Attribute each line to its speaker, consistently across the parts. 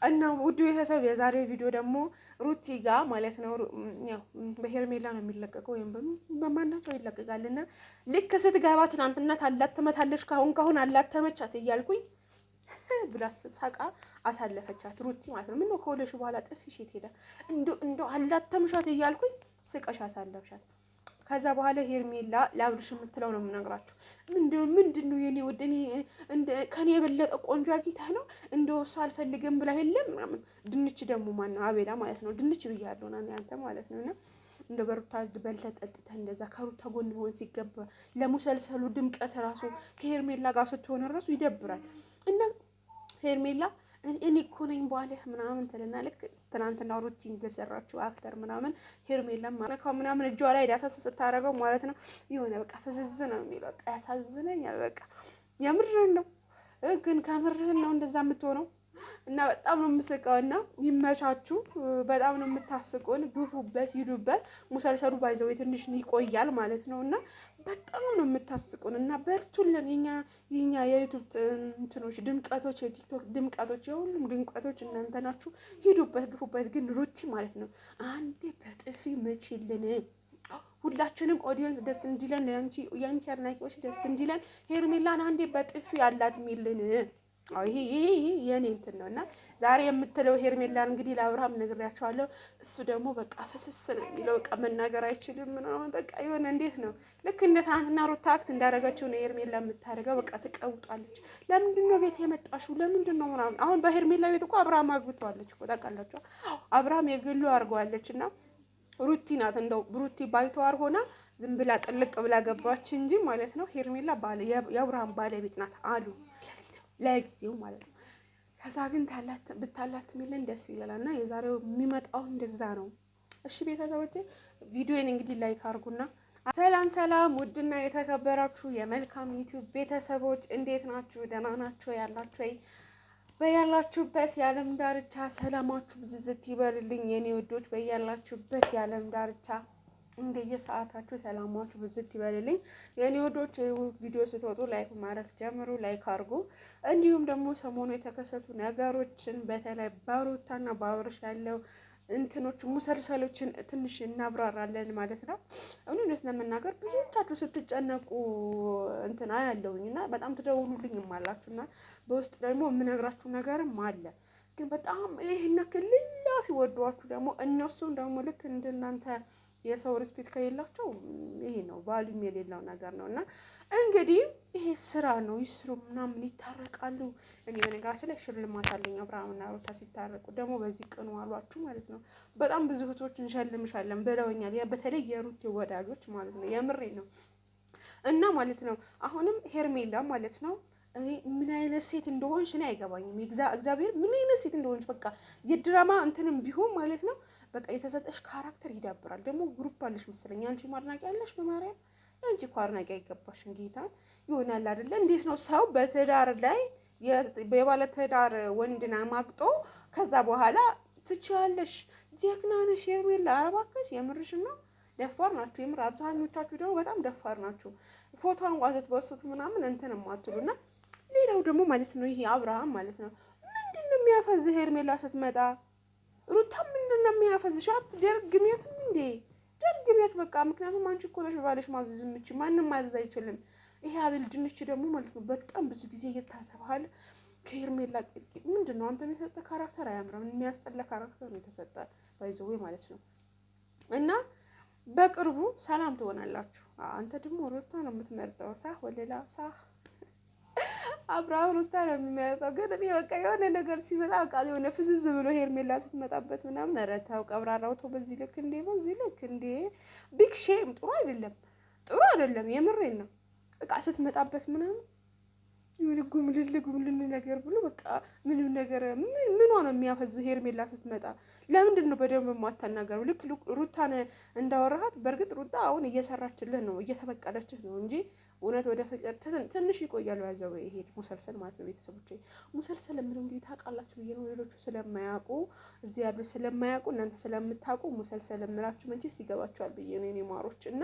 Speaker 1: እና ውዱ ቤተሰብ የዛሬው ቪዲዮ ደግሞ ሩቲ ጋር ማለት ነው። ያው በሄርሜላ ነው የሚለቀቀው ወይም በማናቸው ይለቀቃል። እና ልክ ስትገባ ትናንትና ታላተመታለች ካሁን አላተመቻት እያልኩኝ ብላ ሳቃ አሳለፈቻት ሩቲ ማለት ነው። ምነው ከወለሽ በኋላ ጥፊሽ የት ሄደ? እንደው አላተምሻት እያልኩኝ ስቀሽ አሳለፍሻት። ከዛ በኋላ ሄርሜላ ለአብርሽ የምትለው ነው የምነግራችሁ። ምንድነው የኔ ወደ እኔ ከኔ የበለጠ ቆንጆ አግኝተህ ነው እንደው እሱ አልፈልግም ብላ የለም ምናምን። ድንች ደግሞ ማነው አቤላ ማለት ነው። ድንች ብያለሁ አንተ ማለት ነው። እና እንደ በሩታ በልተህ ጠጥተህ እንደዛ ከሩታ ጎን መሆን ሲገባ ለሙሰልሰሉ ድምቀት ራሱ ከሄርሜላ ጋር ስትሆን ራሱ ይደብራል። እና ሄርሜላ እኔ እኮ ነኝ ባለህ ምናምን ትልና ልክ ትናንትና ሩቲ እንደሰራችው አክተር ምናምን ሄርሜላ ማረካው ምናምን እጇ ላይ ዳሳስ ስታረገው ማለት ነው። የሆነ በቃ ፍዝዝ ነው የሚለው። በቃ ያሳዝነኛል። በቃ የምርህን ነው ግን ከምርህን ነው እንደዛ የምትሆነው። እና በጣም ነው የምስቀው። እና ይመቻችሁ። በጣም ነው የምታስቁን። ግፉበት፣ ሂዱበት። ሙሰልሰሉ ባይዘው ትንሽ ይቆያል ማለት ነው። እና በጣም ነው የምታስቁን። እና በርቱልን። የኛ የዩቲዩብ እንትኖች ድምቀቶች፣ የቲክቶክ ድምቀቶች፣ የሁሉም ድምቀቶች እናንተ ናችሁ። ሂዱበት፣ ግፉበት። ግን ሩቲ ማለት ነው አንዴ በጥፊ መችልን። ሁላችንም ኦዲየንስ ደስ እንዲለን፣ ያንቺ አድናቂዎች ደስ እንዲለን ሄርሜላን አንዴ በጥፊ ያላት ሚልን። ይሄ የኔ እንትን ነው። እና ዛሬ የምትለው ሄርሜላን እንግዲህ ለአብርሃም ነግሬያቸዋለሁ። እሱ ደግሞ በቃ ፍስስ ነው የሚለው። በቃ መናገር አይችልም ምናምን። በቃ የሆነ እንዴት ነው ልክ እንደ ትናንትና ሩታ አክት እንዳደረገችው ነው ሄርሜላ የምታደርገው። በቃ ትቀውጣለች። ለምንድን ነው ቤት የመጣሽው? ለምንድን ነው ምናምን። አሁን በሄርሜላ ቤት እኮ አብርሃም አግብተዋለች እኮ ታውቃላችሁ። አብርሃም የግሉ አድርገዋለች። እና ሩቲ ናት እንደው ሩቲ ባይተዋር ሆና ዝም ብላ ጥልቅ ብላ ገባች እንጂ ማለት ነው። ሄርሜላ የአብርሃም ባለቤት ናት አሉ ለጊዜው ማለት ነው። ከዛ ግን ብታላት ሚልን ደስ ይላል። እና የዛሬው የሚመጣው እንደዛ ነው። እሺ ቤተሰቦቼ ቪዲዮን እንግዲህ ላይክ አድርጉና ሰላም ውድና የተከበራችሁ የመልካም ዩቲዩብ ቤተሰቦች እንዴት ናችሁ? ደህና ናችሁ ያላችሁ? በያላችሁበት የዓለም ዳርቻ ሰላማችሁ ብዝዝት ይበልልኝ የኔ ወዶች። በያላችሁበት የዓለም ዳርቻ እንደየሰዓታችሁ ሰላማችሁ ብዝት ይበልልኝ የኔ ወዶች። ቪዲዮ ስትወጡ ላይክ ማድረግ ጀምሩ፣ ላይክ አድርጉ። እንዲሁም ደግሞ ሰሞኑ የተከሰቱ ነገሮችን በተለይ በሩታና በአብርሽ ያለው እንትኖች ሙሰልሰሎችን ትንሽ እናብራራለን ማለት ነው። እውነት ለመናገር ብዙዎቻችሁ ስትጨነቁ እንትና ያለውኝ እና በጣም ትደውሉልኝም አላችሁና በውስጥ ደግሞ የምነግራችሁ ነገርም አለ። ግን በጣም ይሄን ክልላፊ ወዷችሁ ደግሞ እነሱም ደግሞ ልክ እንደናንተ የሰው ሪስፔክት ከሌላቸው ይሄ ነው ቫልዩም የሌለው ነገር ነው። እና እንግዲህ ይሄ ስራ ነው፣ ይስሩ ምናምን ይታረቃሉ። እኔ በነገራችን ላይ ሽልማት አለኝ። አብርሃምና ሩታ ሲታረቁ ደግሞ በዚህ ቀኑ አሏችሁ ማለት ነው። በጣም ብዙ እህቶች እንሸልምሻለን ብለውኛል። በተለይ የሩት ወዳጆች ማለት ነው። የምሬ ነው። እና ማለት ነው አሁንም ሄርሜላ ማለት ነው እኔ ምን አይነት ሴት እንደሆንሽ እኔ አይገባኝም። እግዚአብሔር ምን አይነት ሴት እንደሆንሽ በቃ የድራማ እንትንም ቢሆን ማለት ነው በቃ የተሰጠሽ ካራክተር ይዳብራል። ደግሞ ግሩፕ አለሽ መሰለኝ አንቺ ማድናቂ ያለሽ በማርያም አንቺ እኮ አድናቂ አይገባሽም። ጌታ ይሆናል አይደለ? እንዴት ነው ሰው በትዳር ላይ የባለ ትዳር ወንድና ማቅጦ ከዛ በኋላ ትችያለሽ፣ ጀግና ነሽ ሄርሜላ። ኧረ እባክሽ የምርሽ ነው። ደፋር ናችሁ የምር። አብዛኞቻችሁ ደግሞ በጣም ደፋር ናችሁ። ፎቶ አንቋዘት በሱት ምናምን እንትን ማትሉና ሌላው ደግሞ ማለት ነው ይሄ አብርሃም ማለት ነው ምንድነው የሚያፈዝህ ሄርሜላ ስትመጣ ሩታ ምንድነው የሚያፈዝሽ? አትደርግሜትም እንዴ? ደርግሜት በቃ። ምክንያቱም አንቺ እኮ ነሽ ባለሽ ማዘዝ የምችል፣ ማንም ማዘዝ አይችልም። ይሄ አቤል ድንች ደግሞ ማለት ነው በጣም ብዙ ጊዜ እየታሰባል ከሄርሜላ ቅጥቂጥ። ምንድነው አንተ የሰጠ ካራክተር አያምርም። የሚያስጠላ ካራክተር ነው የተሰጠ ባይዘው ማለት ነው። እና በቅርቡ ሰላም ትሆናላችሁ። አንተ ደግሞ ሩታ ነው የምትመርጠው ሳህ ወለላ ሳህ አብርሃም ሩታ ነው የሚመጣው። ግን እኔ በቃ የሆነ ነገር ሲመጣ በቃ የሆነ ፍዝዝ ብሎ ሄርሜላ ስትመጣበት ምናምን ረታው ቀብራራው ተው። በዚህ ልክ እንዴ ቢግ ሼም። ጥሩ አይደለም የምሬን ነው። በቃ ስትመጣበት ምናምን የሆነ ጉምልል ነገር ብሎ በቃ ምንም ነገር ምኗ ነው የሚያፈዝ ሄርሜላ ስትመጣ? ለምንድን ነው በደንብ የማታናገሩ? ልክ ሩታን እንዳወራሃት። በእርግጥ ሩታ አሁን እየሰራችልህ ነው፣ እየተበቀለችህ ነው እንጂ እውነት ወደ ፍቅር ትንሽ ይቆያሉ። ያዘው ይሄ ሙሰልሰል ማለት ነው። ቤተሰቦቼ ሙሰልሰል ምን እንግዲህ ታውቃላችሁ ብዬ ነው። ሌሎቹ ስለማያውቁ እዚህ ያሉ ስለማያውቁ እናንተ ስለምታውቁ ሙሰልሰል እምላችሁ መንቺስ ይገባችኋል ብዬ ነው የኔ ማሮች። እና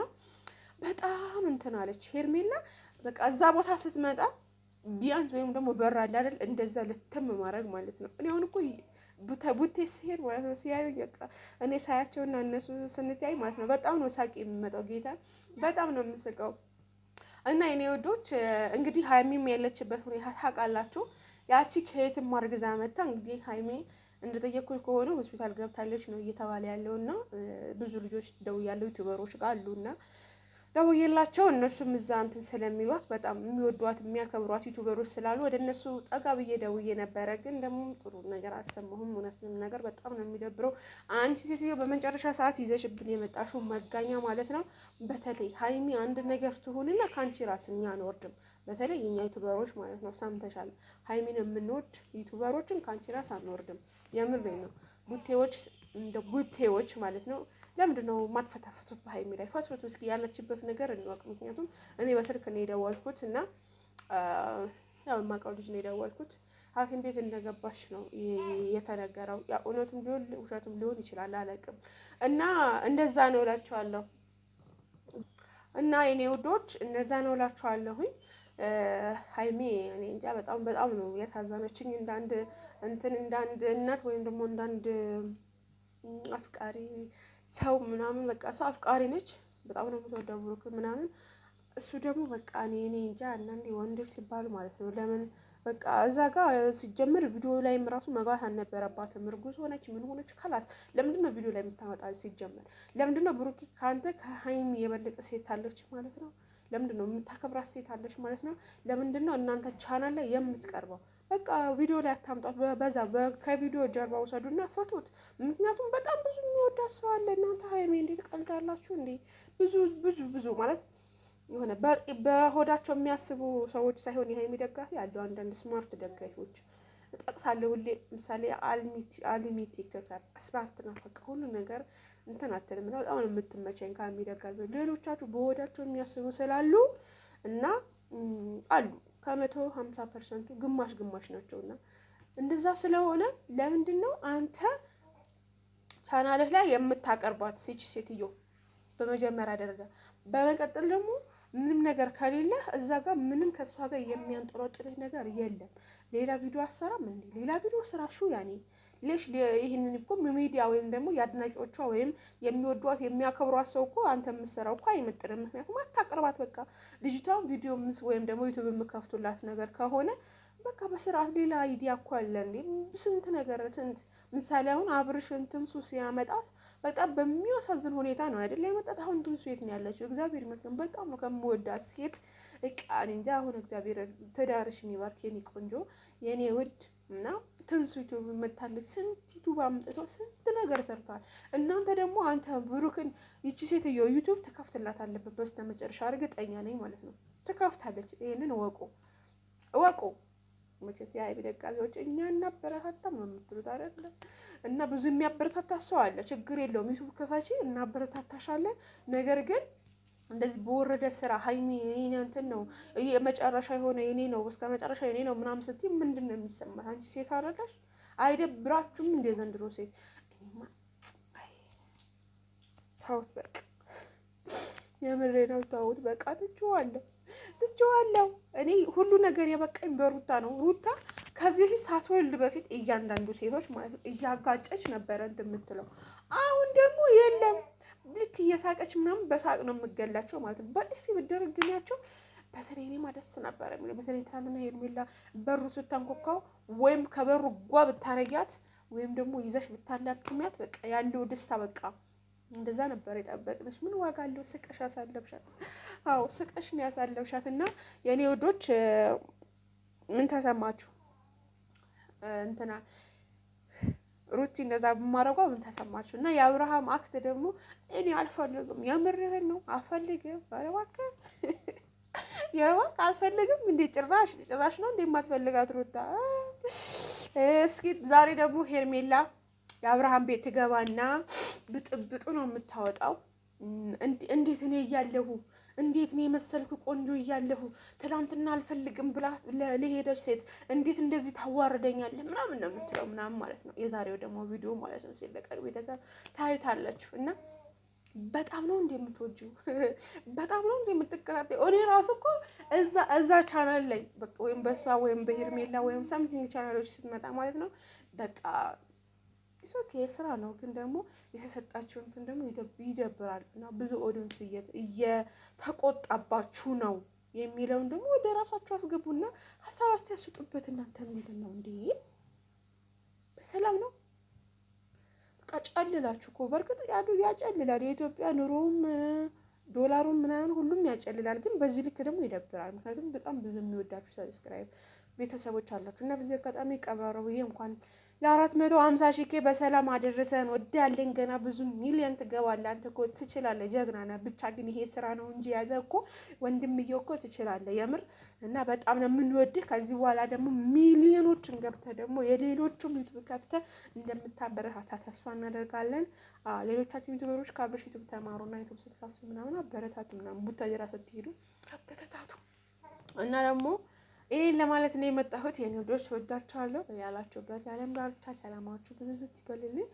Speaker 1: በጣም እንትን አለች ሄርሜላ። በቃ እዛ ቦታ ስትመጣ ቢያንስ ወይም ደግሞ በራ አለ አይደል እንደዛ ልትም ማድረግ ማለት ነው። እኔ አሁን እኮ ቡቴ ሲሄድ ማለት ነው ሲያዩ እኔ ሳያቸውና እነሱ ስንተያይ ማለት ነው በጣም ነው ሳቂ የሚመጣው። ጌታ በጣም ነው የምስቀው። እና የኔ ወዶች እንግዲህ ሀይሚም ያለችበት ሁኔታ ታውቃላችሁ። ያቺ ከየትም አርግዛ መታ እንግዲህ ሀይሚ እንደጠየኩት ከሆነ ሆስፒታል ገብታለች ነው እየተባለ ያለው። እና ብዙ ልጆች ደውያለሁ ዩቲዩበሮች ጋር አሉና ደውዬላቸው እነሱም እዛ እንትን ስለሚሏት በጣም የሚወዷት የሚያከብሯት ዩቲዩበሮች ስላሉ ወደ እነሱ ጠጋ ብዬ ደውዬ ነበረ። ግን ደግሞ ጥሩ ነገር አልሰማሁም። እውነት ነገር በጣም ነው የሚደብረው። አንቺ ሴትዮ በመጨረሻ ሰዓት ይዘሽብን የመጣሽው መጋኛ ማለት ነው። በተለይ ሀይሚ አንድ ነገር ትሆንና ከአንቺ ራስ እኛ አንወርድም። በተለይ የኛ ዩቱበሮች ማለት ነው ሰምተሻል። ሀይሚን የምንወድ ዩቱበሮችን ከአንቺ ራስ አንወርድም። የምሬ ነው። ቡቴዎች እንደ ቡቴዎች ማለት ነው። ለምንድን ነው ማትፈታፈቱት በሀይሚ ላይ? ፈትፈቱ እስኪ ያለችበት ነገር እንወቅ። ምክንያቱም እኔ በስልክ ነው የደወልኩት እና ያው የማውቀው ልጅ ነው የደወልኩት። ሐኪም ቤት እንደገባች ነው የተነገረው። ያው እውነቱም ሊሆን ውሸቱም ሊሆን ይችላል አላውቅም። እና እንደዛ ነው እላችኋለሁ። እና የኔ ውዶች እንደዛ ነው እላችኋለሁኝ። ሀይሚ እኔ እንጃ በጣም ነው ያሳዘነችኝ። እንዳንድ እናት ወይም ደግሞ እንዳንድ አፍቃሪ ሰው ምናምን በቃ ሰው አፍቃሪ ነች። በጣም ነው የምትወደው ብሩክ ምናምን። እሱ ደግሞ በቃ እኔ እንጃ አንዳንዴ ወንድ ሲባል ማለት ነው ለምን በቃ እዛ ጋር ሲጀምር ቪዲዮ ላይም ራሱ መግባት አልነበረባትም። እርጉዝ ሆነች ምን ሆነች ካላስ ለምንድን ነው ቪዲዮ ላይ የምታመጣ? ሲጀምር ለምንድን ነው ብሩክ ከአንተ ከሀይሚ የበለጠ ሴት አለች ማለት ነው? ለምንድን ነው የምታከብራት ሴት አለች ማለት ነው? ለምንድን ነው እናንተ ቻናል ላይ የምትቀርበው? በቃ ቪዲዮ ላይ አታምጧት። በዛ ከቪዲዮ ጀርባ ውሰዱና ፈቱት። ምክንያቱም በጣም ብዙ የሚወዳት ሰው አለ። እናንተ ሀይሜ እንዴት ቀልዳላችሁ እንዴ? ብዙ ማለት የሆነ በሆዳቸው የሚያስቡ ሰዎች ሳይሆን የሀይሚ ደጋፊ አለው። አንዳንድ ስማርት ደጋፊዎች እጠቅሳለሁ ሁሌ። ምሳሌ አልሚ ቲክቶከር ስማርት ነው። በቃ ሁሉ ነገር እንትን አትልም እና በጣም ነው የምትመቸኝ ከሀይሚ ደጋፊ። ሌሎቻችሁ በሆዳቸው የሚያስቡ ስላሉ እና አሉ 150% ግማሽ ናቸው። እና እንደዛ ስለሆነ ለምንድን ነው አንተ ቻናልህ ላይ የምታቀርባት ሴትዮ? በመጀመሪያ ደረጃ በመቀጠል ደግሞ ምንም ነገር ከሌለህ እዛ ጋር ምንም ከሷ ጋር የሚያንጠለጥልህ ነገር የለም። ሌላ ቪዲዮ አሰራም እንዴ? ሌላ ቪዲዮ ስራሹ ያኔ ሌሽ ይህንን እኮ ሚዲያ ወይም ደግሞ የአድናቂዎቿ ወይም የሚወዷት የሚያከብሯት ሰው እኮ አንተ የምትሰራው እኮ አይመጥንም። ምክንያቱም አታቅርባት። በቃ ልጅቷን ቪዲዮ ወይም ደግሞ ዩቱብ የምከፍቱላት ነገር ከሆነ በቃ በስርዓት ሌላ አይዲያ እኮ አለ እንዴ? ስንት ነገር ስንት ምሳሌ አሁን አብርሽ እንትን ሱስ ያመጣት በጣም በሚያሳዝን ሁኔታ ነው አይደል ያመጣት። አሁን ትንሱ የት ነው ያለችው? እግዚአብሔር ይመስገን በጣም ነው ከምወዳት ሴት እቃ እንጃ። አሁን እግዚአብሔር ትዳርሽን ይባርክ የኔ ቆንጆ የኔ ውድ እና ትንሱ ዩቱብ መታለች። ስንት ዩቱብ አምጥቶ ስንት ነገር ሰርተዋል። እናንተ ደግሞ አንተ ብሩክን ይቺ ሴትዮ ዩቱብ ትከፍትላት አለበት በስተመጨረሻ እርግጠኛ ነኝ ማለት ነው። ትከፍታለች። ይሄንን እወቁ። መቼስ የሀይሚ ደጋፊዎች እኛ እናበረታታም ነው የምትሉት አይደለም? እና ብዙ የሚያበረታታ ሰው አለ። ችግር የለውም። ዩቱብ ክፈቺ እናበረታታሻለን። ነገር ግን እንደዚህ በወረደ ስራ ሀይሚ የኔ እንትን ነው የመጨረሻ የሆነ የኔ ነው እስከ መጨረሻ የኔ ነው ምናምን ስትይ ምንድን ነው የሚሰማት? አንቺ ሴት አይደለሽ? አይደብራችሁም እንደ ዘንድሮ ሴት? ተውት በቃ የምሬ ነው። ተውት በቃ ትቼዋለሁ። እኔ ሁሉ ነገር የበቃኝ በሩታ ነው። ሩታ ከዚህ ሳትወልድ በፊት እያንዳንዱ ሴቶች ማለት ነው እያጋጨች ነበረ እንትን የምትለው። አሁን ደግሞ የለም ልክ እየሳቀች ምናምን በሳቅ ነው የምገላቸው ማለት ነው። በጥፊ ብደረግላቸው በተለይ እኔማ ደስ ነበረ የሚለው። በተለይ ትናንትና ሄርሜላ በሩ ስታንኳኳው ወይም ከበሩ ጓ ብታረጊያት ወይም ደግሞ ይዘሽ ብታላክሚያት በቃ ያለው ደስታ በቃ እንደዛ ነበር የጠበቅንሽ። ምን ዋጋ አለው? ስቀሽ ያሳለብሻት። አዎ ስቀሽ ነው ያሳለብሻት። እና የኔ ወዶች ምን ተሰማችሁ? እንትና ሩቲ እንደዛ በማረጓ ምን ተሰማችሁ? እና የአብርሃም አክት ደግሞ እኔ አልፈልግም። የምርህን ነው? አልፈልግም። እባክህ የረባክ አልፈልግም እንዴ? ጭራሽ ነው እንዴ የማትፈልጋት ሩታ? እስኪ ዛሬ ደግሞ ሄርሜላ የአብርሃም ቤት ትገባና ብጥብጡ ነው የምታወጣው። እንዴት እኔ እያለሁ እንዴት እኔ መሰልኩ ቆንጆ እያለሁ ትላንትና አልፈልግም ብላ ለሄደች ሴት እንዴት እንደዚህ ታዋርደኛለህ ምናምን ነው የምትለው ምናምን ማለት ነው። የዛሬው ደግሞ ቪዲዮ ማለት ነው ሲለቀቅ ቤተሰብ ታዩታላችሁ። እና በጣም ነው እንደምትወጂው በጣም ነው እንደምትከታተይ። እኔ ራሱ እኮ እዛ ቻናል ላይ በቃ ወይም በሷ ወይም በሄርሜላ ወይም ሳምቲንግ ቻናሎች ስትመጣ ማለት ነው በቃ ኦኬ ስራ ነው፣ ግን ደግሞ የተሰጣቸው እንትን ደግሞ ይደብራል እና ብዙ ኦዲየንስ እየተቆጣባችሁ ነው የሚለውን ደግሞ ወደ ራሳችሁ አስገቡና ሀሳብ አስተያየት ስጡበት። እናንተ ምንድን ነው እንዴ? በሰላም ነው በቃ ጨልላችሁ እኮ በእርግጥ ያጨልላል። የኢትዮጵያ ኑሮውም ዶላሩም ምናምን ሁሉም ያጨልላል። ግን በዚህ ልክ ደግሞ ይደብራል። ምክንያቱም በጣም ብዙ የሚወዳችሁ ሰብስክራይብ ቤተሰቦች አላችሁ እና በዚህ አጋጣሚ ቀብራረው ይሄ እንኳን ለ450,000 በሰላም አደረሰን። ወዳለን ገና ብዙ ሚሊዮን ትገባለህ። አንተ እኮ ትችላለህ፣ ጀግና ነህ። ብቻ ግን ይሄ ስራ ነው እንጂ ያዘ እኮ ወንድምዬው እኮ ትችላለህ የምር እና በጣም ነው የምንወድህ። ከዚህ በኋላ ደግሞ ሚሊዮኖችን ገብተህ ደግሞ የሌሎቹም ዩቱብ ከፍተህ እንደምታበረታታ ተስፋ እናደርጋለን። ሌሎቻችን ዩቱበሮች ከአብርሽ ዩቱብ ተማሩና ዩቱብ ስትከፍቱ ምናምን አበረታቱ፣ ምናምን ቡታጀራ ስትሄዱ አበረታቱ እና ደግሞ ይሄን ለማለት ነው የመጣሁት። የኔ ወዶች ወዳችኋለሁ። ያላችሁበት የዓለም ዳርቻ ሰላማችሁ ብዝዝት ይበልልኝ።